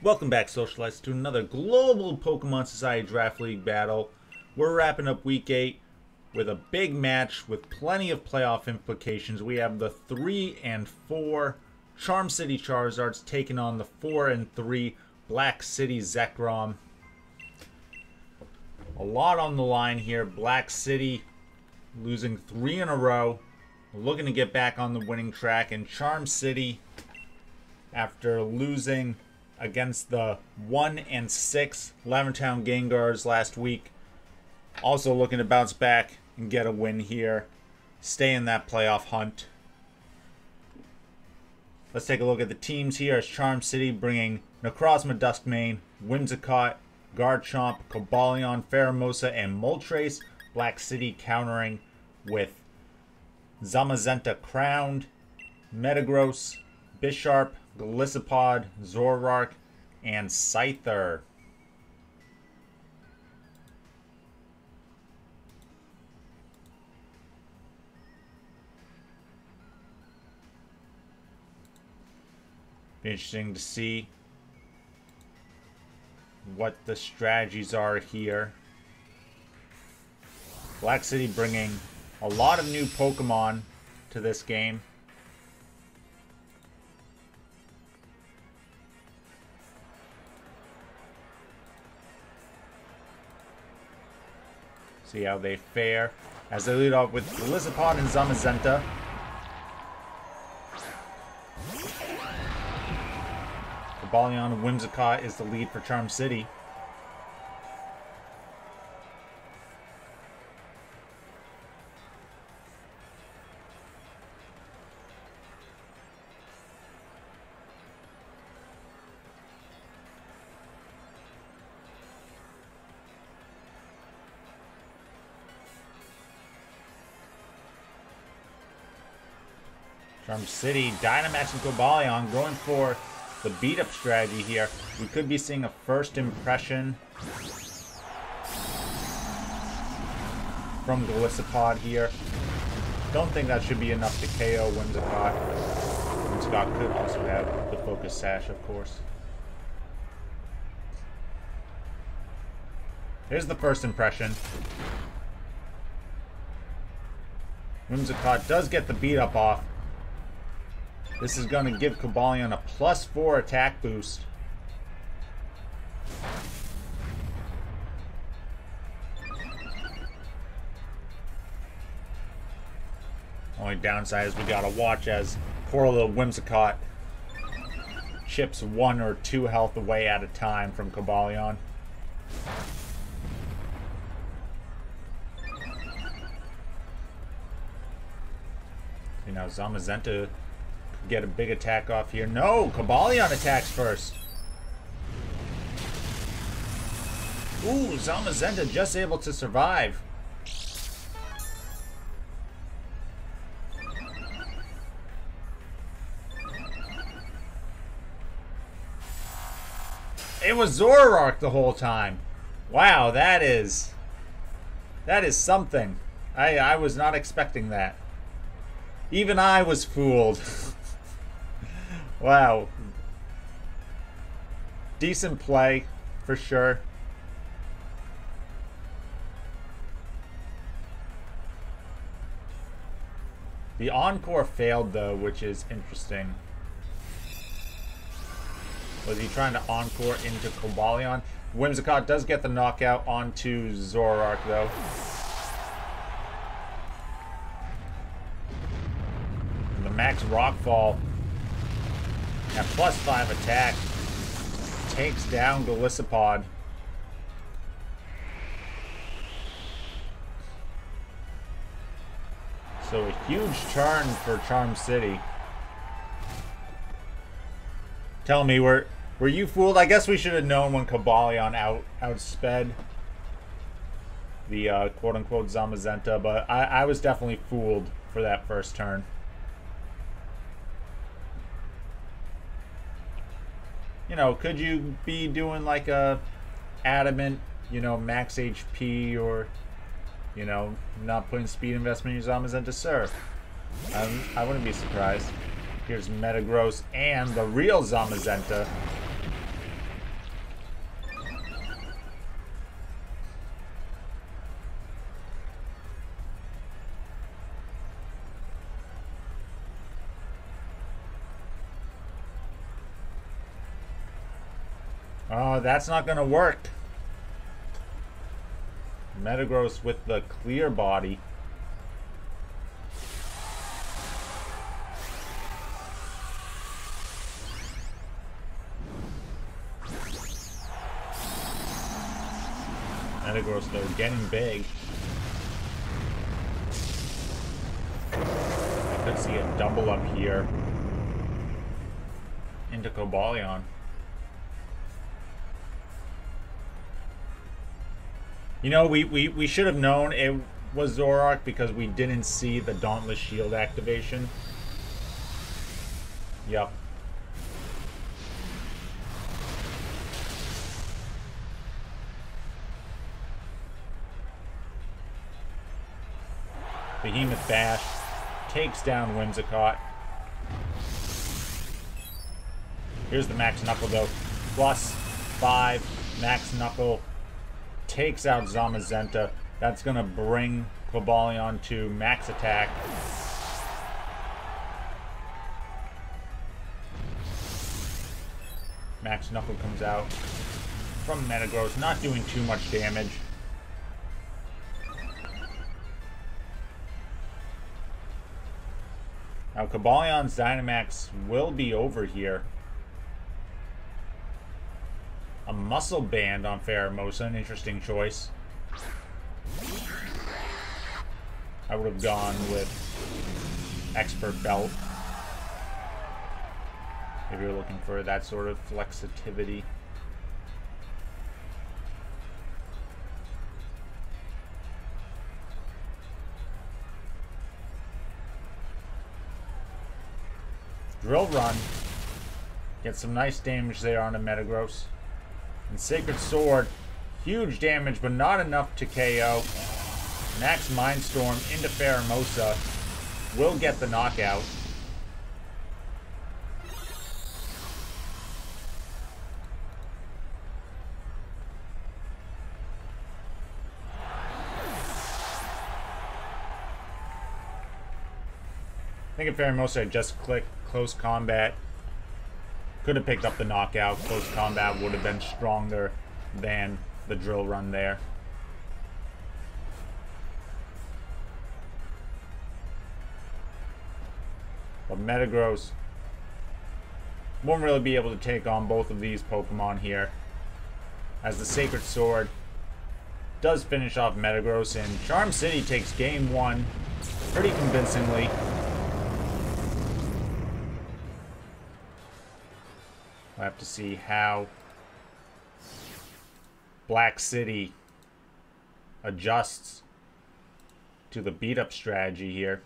Welcome back, Socialites, to another global Pokemon Society Draft League battle. We're wrapping up Week 8 with a big match with plenty of playoff implications. We have the 3 and 4 Charm City Charizards taking on the 4 and 3 Black City Zekrom. A lot on the line here. Black City losing 3 in a row, looking to get back on the winning track, and Charm City, after losing against the 1 and 6 Laventtown Gengars last week, also looking to bounce back and get a win here, stay in that playoff hunt. Let's take a look at the teams here. As Charm City bringing Necrozma, Dusk, Whimsicott, Garchomp, Cobalion, Pheromosa, and Moltres. Black City countering with Zamazenta Crowned, Metagross, Bisharp, Golisopod, Zoroark, and Scyther. Be interesting to see what the strategies are here. Black City bringing a lot of new Pokemon to this game. See how they fare as they lead off with Golisopod and Zamazenta. Cobalion and Whimsicott is the lead for Charm City. Charm City, Dynamax and Cobalion going for the beat-up strategy here. We could be seeing a first impression from Golisopod here. Don't think that should be enough to KO Whimsicott. Whimsicott could also have the Focus Sash, of course. Here's the first impression. Whimsicott does get the beat-up off. This is going to give Cobalion a +4 attack boost. Only downside is we got to watch as poor little Whimsicott chips 1 or 2 health away at a time from Cobalion. You know, Zamazenta get a big attack off here. No! Cobalion attacks first. Ooh, Zamazenta just able to survive. It was Zoroark the whole time. Wow, that is something. I was not expecting that. Even I was fooled. Wow. Decent play, for sure. The Encore failed, though, which is interesting. Was he trying to Encore into Cobalion? Whimsicott does get the knockout onto Zoroark, though. And the Max Rockfall at +5 attack takes down Golisopod. So a huge turn for Charm City. Tell me, were you fooled? I guess we should have known when Cobalion outsped the quote-unquote Zamazenta, but I was definitely fooled for that first turn. You know, could you be doing like a adamant, you know, max HP, or, you know, not putting speed investment in your Zamazenta? Sir, I wouldn't be surprised. Here's Metagross and the real Zamazenta. Oh, that's not gonna work. Metagross with the clear body. Metagross, though, getting big. I could see a double up here into Cobalion. You know, we should have known it was Zoroark because we didn't see the Dauntless Shield activation. Yup. Behemoth Bash takes down Whimsicott. Here's the Max Knuckle though. +5 Max Knuckle takes out Zamazenta. That's gonna bring Cobalion to max attack. Max Knuckle comes out from Metagross, not doing too much damage. Now Cobalion's Dynamax will be over here. A Muscle Band on Pheromosa, an interesting choice. I would have gone with Expert Belt if you're looking for that sort of flexitivity. Drill Run. Get some nice damage there on a Metagross. And Sacred Sword. Huge damage, but not enough to KO. Max Mindstorm into Pheromosa. Will get the knockout. I think if Pheromosa had just clicked Close Combat, could have picked up the knockout. Close Combat would have been stronger than the Drill Run there. But Metagross won't really be able to take on both of these Pokemon here, as the Sacred Sword does finish off Metagross, and Charm City takes game one pretty convincingly. We'll have to see how Black City adjusts to the beat-up strategy here.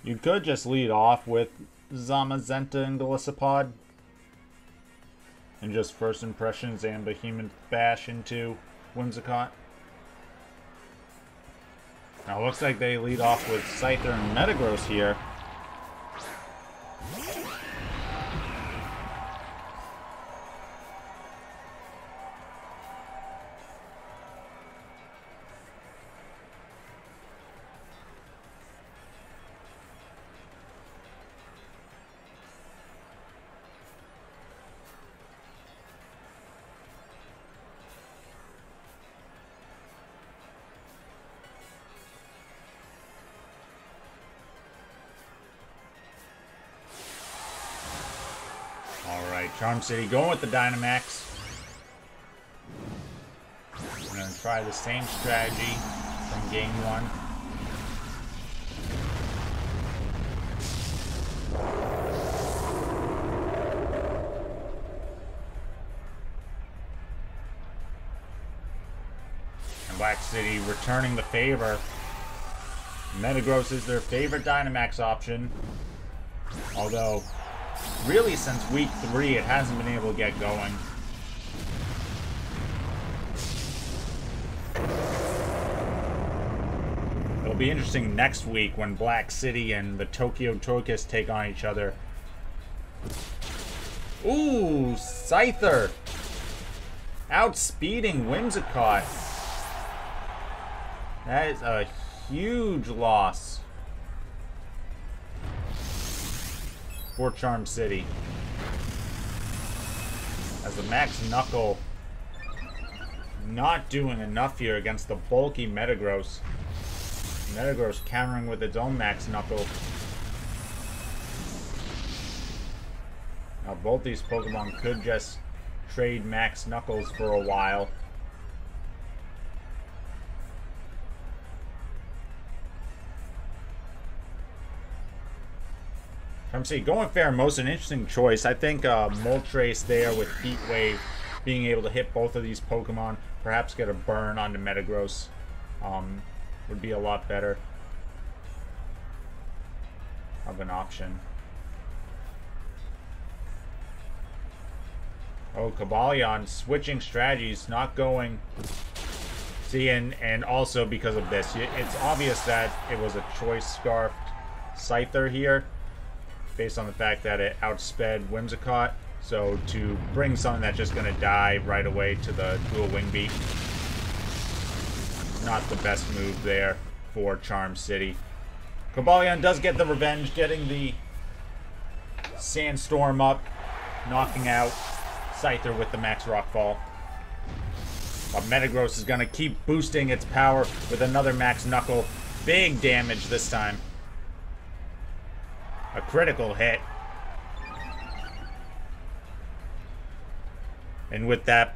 You could just lead off with Zamazenta and Golisopod and just first impressions and Behemoth Bash into Whimsicott. Now it looks like they lead off with Scyther and Metagross here. Charm City going with the Dynamax. I'm going to try the same strategy from game 1. And Black City returning the favor. Metagross is their favorite Dynamax option. Although, really since week 3, it hasn't been able to get going. It'll be interesting next week when Black City and the Tokyo Tokus take on each other. Ooh, Scyther! Outspeeding Whimsicott. That is a huge loss for Charm City. As the Max Knuckle not doing enough here against the bulky Metagross. Metagross countering with its own Max Knuckle. Now both these Pokemon could just trade Max Knuckles for a while. I'm saying going Pheromosa, an interesting choice. I think Moltres there with Heat Wave being able to hit both of these Pokemon, perhaps get a burn onto Metagross, would be a lot better of an option. Oh, Cobalion switching strategies, not going. See, and also because of this, it's obvious that it was a choice scarfed Scyther here, based on the fact that it outsped Whimsicott. So to bring something that's just going to die right away to the dual wing beat, not the best move there for Charm City. Cobalion does get the revenge, getting the Sandstorm up, knocking out Scyther with the Max Rockfall. But Metagross is going to keep boosting its power with another Max Knuckle. Big damage this time. A critical hit. And with that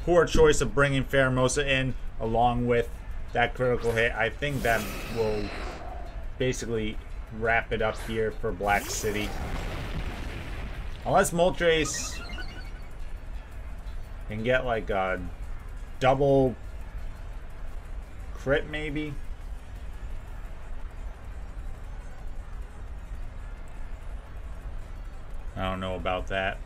poor choice of bringing Pheromosa in, along with that critical hit, I think that will basically wrap it up here for Black City. Unless Moltres can get like a double crit maybe. I don't know about that.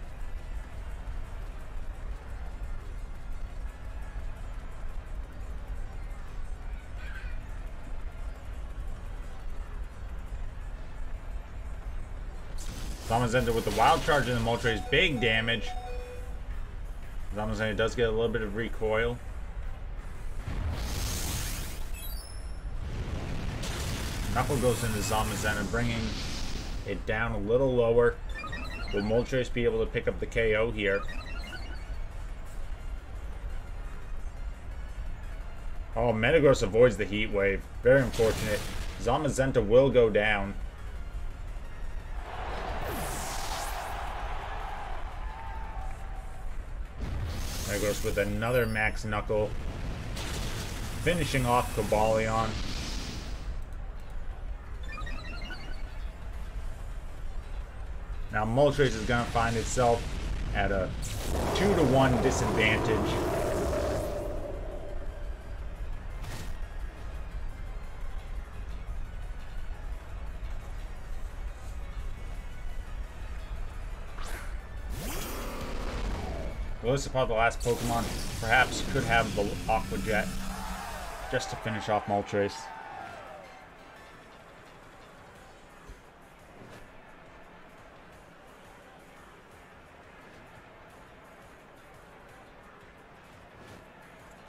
Zamazenta with the Wild Charge and the Moltres, big damage. Zamazenta does get a little bit of recoil. Knuckle goes into Zamazenta, bringing it down a little lower. Will Moltres be able to pick up the KO here? Oh, Metagross avoids the Heat Wave. Very unfortunate. Zamazenta will go down. Metagross with another Max Knuckle. Finishing off Cobalion. Now Moltres is going to find itself at a 2-to-1 disadvantage. Golisopod, the last Pokemon, perhaps could have the Aqua Jet just to finish off Moltres.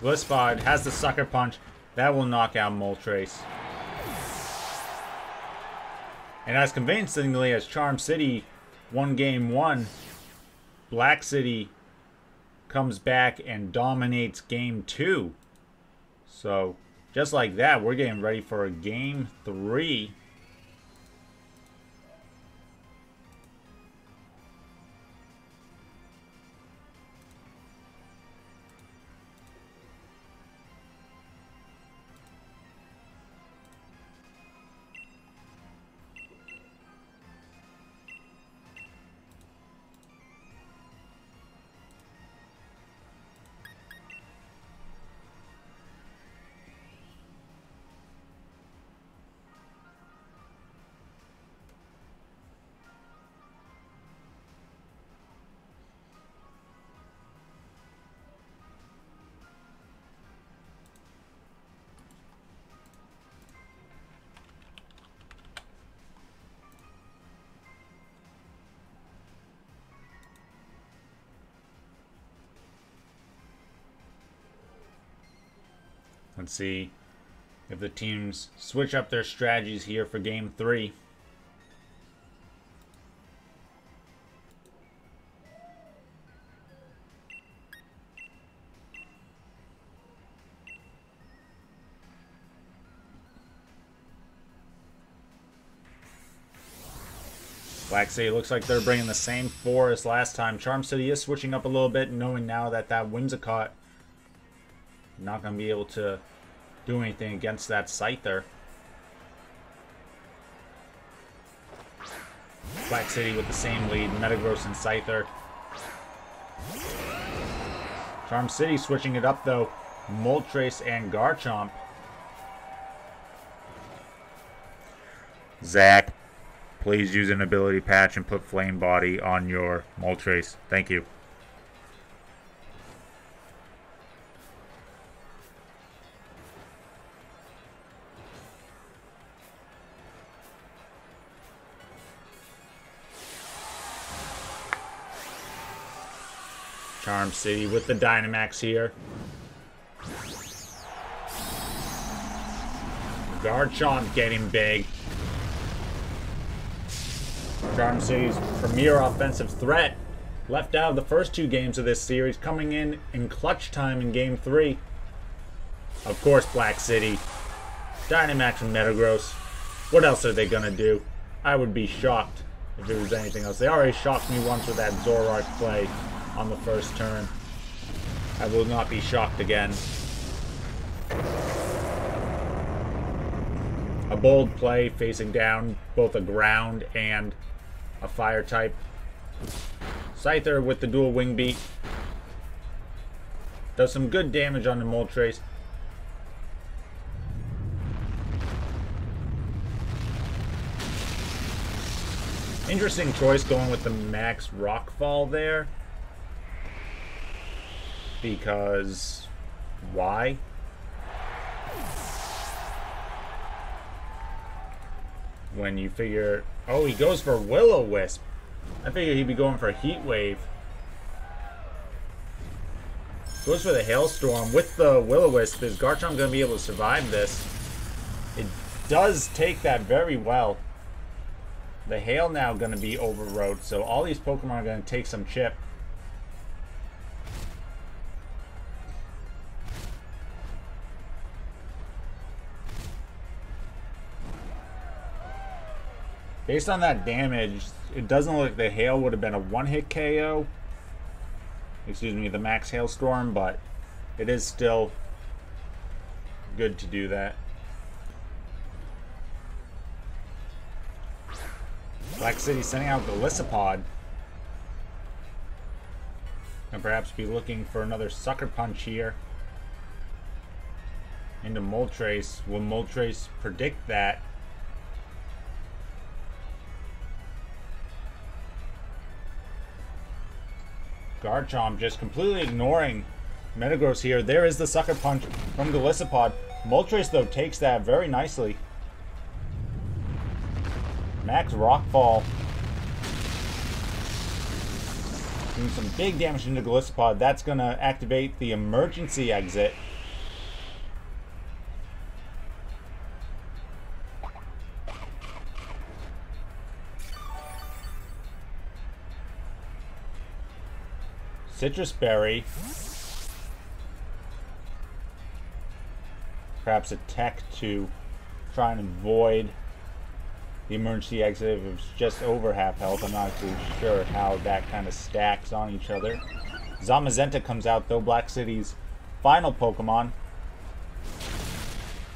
Golisopod has the Sucker Punch. That will knock out Moltres. And as convincingly as Charm City won game 1, Black City comes back and dominates game 2. So, just like that, we're getting ready for a game 3. Let's see if the teams switch up their strategies here for Game 3. Black City looks like they're bringing the same four as last time. Charm City is switching up a little bit, knowing now that that Whimsicott not going to be able to do anything against that Scyther. Black City with the same lead, Metagross and Scyther. Charm City switching it up though, Moltres and Garchomp. Zach, please use an ability patch and put Flame Body on your Moltres. Thank you. Charm City with the Dynamax here. Garchomp getting big. Charm City's premier offensive threat left out of the first two games of this series, coming in clutch time in Game 3. Of course, Black City. Dynamax and Metagross. What else are they going to do? I would be shocked if there was anything else. They already shocked me once with that Zoroark play on the first turn. I will not be shocked again. A bold play facing down both a ground and a fire type. Scyther with the dual wing beat. Does some good damage on the Moltres. Interesting choice going with the max Rockfall there. Because why? When you figure, oh, he goes for Will-O-Wisp. I figured he'd be going for a Heat Wave. Goes for the Hailstorm. With the Will-O-Wisp, is Garchomp going to be able to survive this? It does take that very well. The Hail now going to be overrode, so all these Pokemon are going to take some chip. Based on that damage, it doesn't look like the Hail would have been a one-hit KO. Excuse me, the Max Hailstorm, but it is still good to do that. Black City sending out Golisopod. And perhaps be looking for another Sucker Punch here. Into Moltres. Will Moltres predict that? Garchomp just completely ignoring Metagross here. There is the Sucker Punch from Golisopod. Moltres, though, takes that very nicely. Max Rockfall. Doing some big damage into Golisopod. That's going to activate the emergency exit. Citrus Berry. Perhaps a Tech to try and avoid the emergency exit if it's just over half health. I'm not too sure how that kind of stacks on each other. Zamazenta comes out though, Black City's final Pokemon.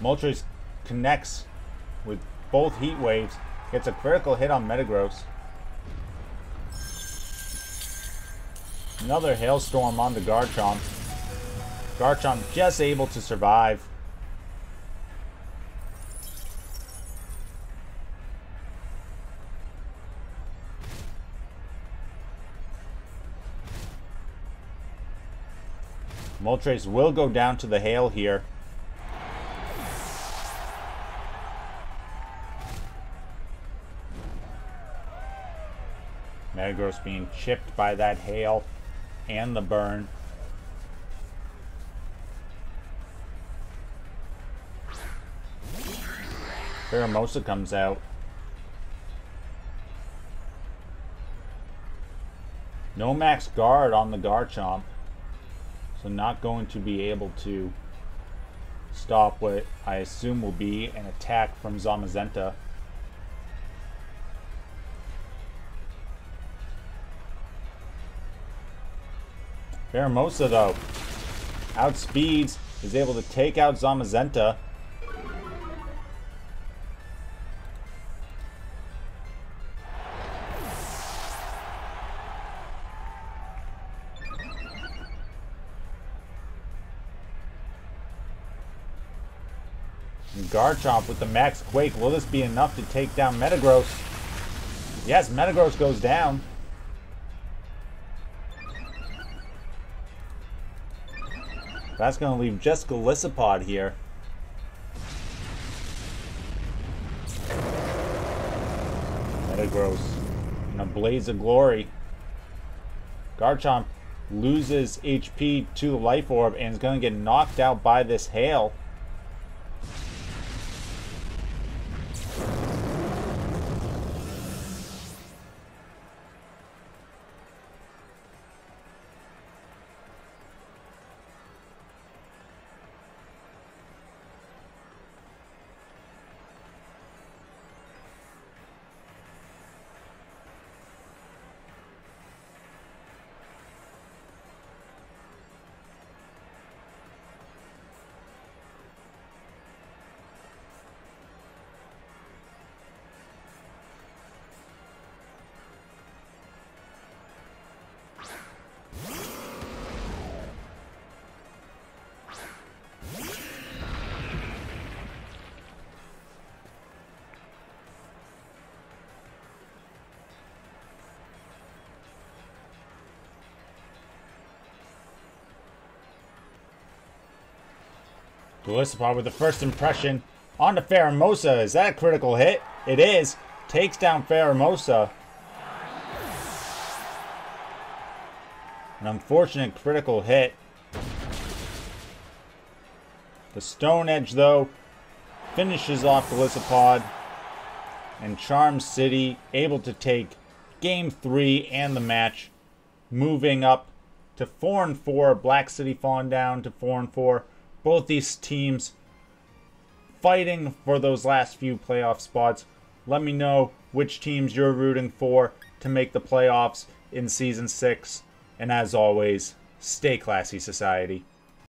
Moltres connects with both Heat Waves, gets a critical hit on Metagross. Another Hailstorm on the Garchomp. Garchomp just able to survive. Moltres will go down to the Hail here. Metagross being chipped by that Hail and the burn. Pheromosa comes out. No max guard on the Garchomp. So not going to be able to stop what I assume will be an attack from Zamazenta. Pheromosa, though, outspeeds, is able to take out Zamazenta. And Garchomp with the max Quake. Will this be enough to take down Metagross? Yes, Metagross goes down. That's going to leave just Golisopod here. Metagross in a blaze of glory. Garchomp loses HP to the Life Orb and is going to get knocked out by this hail. Golisopod with the first impression on to Pheromosa. Is that a critical hit? It is. Takes down Pheromosa. An unfortunate critical hit. The Stone Edge, though, finishes off Golisopod. And Charm City able to take Game 3 and the match. Moving up to 4-4. Black City falling down to 4-4. Both these teams fighting for those last few playoff spots. Let me know which teams you're rooting for to make the playoffs in Season 6. And as always, stay classy, society.